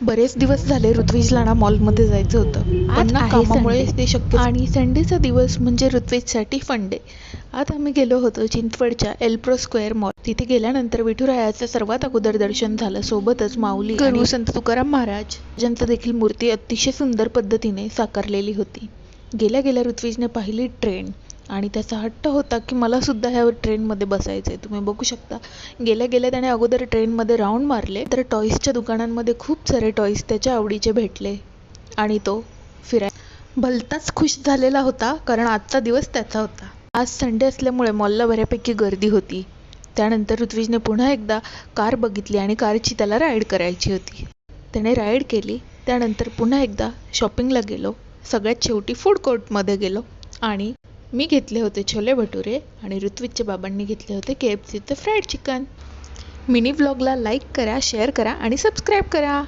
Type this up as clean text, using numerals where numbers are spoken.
बरेच दिवस झाले ऋत्विजला ना मॉलमध्ये जायचं होतं, पण ना कामामुळे ते शक्य आणि संडेचा दिवस म्हणजे ऋत्विजसाठी फन डे. आज आम्ही गेलो होतो चिंचवडच्या एल्प्रो स्क्वेअर मॉल. तिथे गेल्यानंतर विठुरायाचं सर्वात अगोदर दर्शन झालं. सोबतच माऊली आणि संत तुकाराम महाराज ज्यांचं देखील मूर्ती अतिशय सुंदर पद्धतीने साकारलेली होती. गेल्या गेल्या ऋत्विजने पाहिली ट्रेन आणि त्याचा हट्ट होता की मला सुद्धा ह्या ट्रेनमध्ये बसायचं आहे. तुम्ही बघू शकता, गेल्या गेल्या त्याने अगोदर ट्रेनमध्ये राऊंड मारले, तर टॉईजच्या दुकानांमध्ये खूप सारे टॉईज त्याच्या आवडीचे भेटले आणि तो भलताच खुश झालेला होता, कारण आजचा दिवस त्याचा होता. आज संडे असल्यामुळे मॉलला बऱ्यापैकी गर्दी होती. त्यानंतर ऋत्विजने पुन्हा एकदा कार बघितली आणि कारची त्याला राईड करायची होती. त्याने राईड केली. त्यानंतर पुन्हा एकदा शॉपिंगला गेलो. सगळ्यात शेवटी फूड कोर्टमध्ये गेलो आणि मी घेतले होते छोले भटुरे आणि ऋत्विजच्या बाबांनी घेतले होते KFCचं फ्राईड चिकन. मिनी व्लॉगला लाईक करा, शेअर करा आणि सबस्क्राईब करा.